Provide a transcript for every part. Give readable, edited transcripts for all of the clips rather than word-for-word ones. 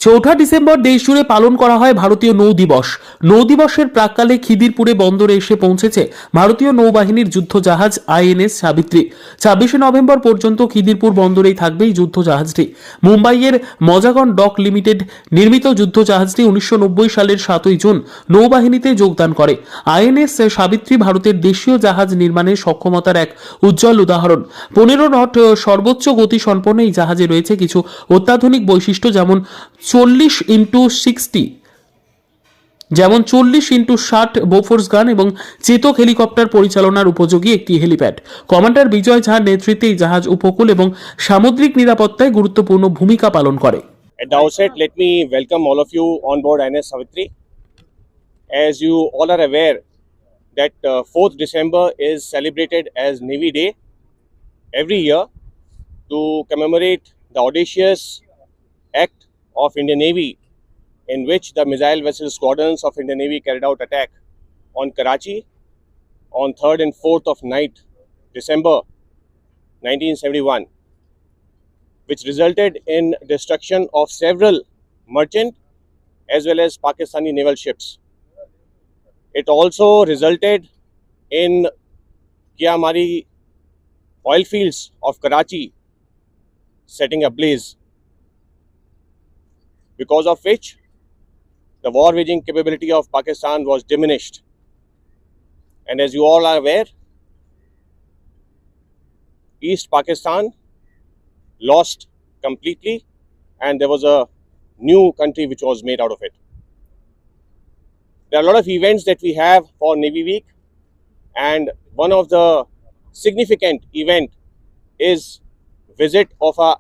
চৌঠা ডিসেম্বর দেশজুড়ে পালন করা হয় ভারতীয় নৌ দিবস। নৌ দিবসের প্রাক্কালে খিদিরপুরে বন্দরে এসে পৌঁছেছে ভারতীয় নৌবাহিনীর যুদ্ধ জাহাজ আইএনএস সাবিত্রী। 26শে নভেম্বর পর্যন্ত খিদিরপুর বন্দরেই থাকবে এই যুদ্ধ জাহাজটি। মুম্বাইয়ের মজাগন ডক লিমিটেড নির্মিত যুদ্ধ জাহাজটি 1990 সালের 7ই জুন নৌবাহিনীতে যোগদান করে। আইএনএস সাবিত্রী ভারতের দেশীয় জাহাজ নির্মাণের সক্ষমতার এক উজ্জ্বল উদাহরণ। 15 নট সর্বোচ্চ গতি সম্পন্ন এই জাহাজে রয়েছে কিছু অত্যাধুনিক বৈশিষ্ট্য, যেমন 40x60 বোফোর্স গান এবং চেতক হেলিকপ্টার পরিচালনার উপযোগী একটি হেলিপ্যাড। কমান্ডার বিজয় ঝার নেতৃত্বে এই জাহাজ উপকূল এবং সামুদ্রিক নিরাপত্তায় গুরুত্বপূর্ণ ভূমিকা পালন করে। At the outset, let me welcome all of you on board INS Savitri. As you all are aware that 4th December is celebrated as Navy Day every year to commemorate the audacious act of Indian Navy in which the missile vessel squadrons of Indian Navy carried out attack on Karachi on 3rd and 4th of night December 1971, which resulted in destruction of several merchant as well as Pakistani naval ships. It also resulted in Kiamari oil fields of Karachi setting ablaze, because of which the war waging capability of Pakistan was diminished. And as you all are aware, East Pakistan lost completely and there was a new country which was made out of it. There are a lot of events that we have for Navy Week, and one of the significant event is visit of a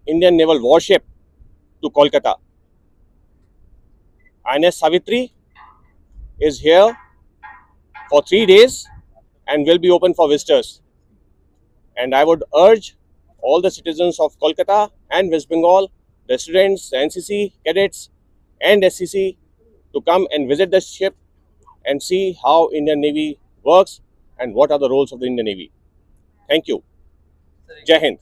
Indian naval warship to Kolkata. INS Savitri is here for 3 days and will be open for visitors. And I would urge all the citizens of Kolkata and West Bengal, the students, the NCC cadets and SCC to come and visit the ship and see how Indian Navy works and what are the roles of the Indian Navy. Thank you. Jai Hind.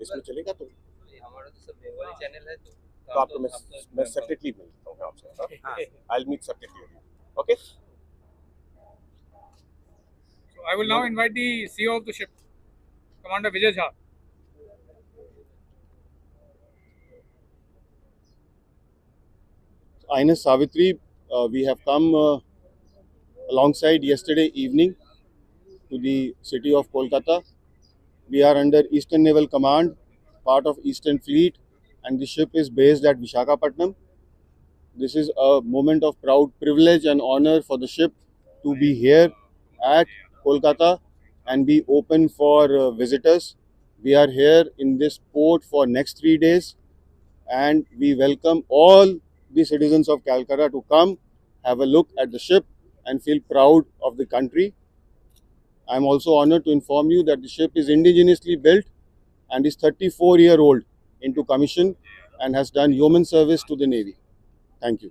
इसमें चलेगा तो हमारा तो सब Bengali channel है तो आपको मैं सेपरेटली मिलता हूँ आपसे। I will meet separately. Okay. So I will now invite the CEO of the ship, Commander Vijay Jha. INS Savitri, we have come alongside yesterday evening to the city of Kolkata. We are under Eastern Naval Command, part of Eastern Fleet, and the ship is based at Visakhapatnam. This is a moment of proud privilege and honor for the ship to be here at Kolkata and be open for visitors. We are here in this port for next 3 days, and we welcome all the citizens of Calcutta to come, have a look at the ship and feel proud of the country. I am also honored to inform you that the ship is indigenously built and is 34-year-old into commission and has done yeoman service to the Navy. Thank you.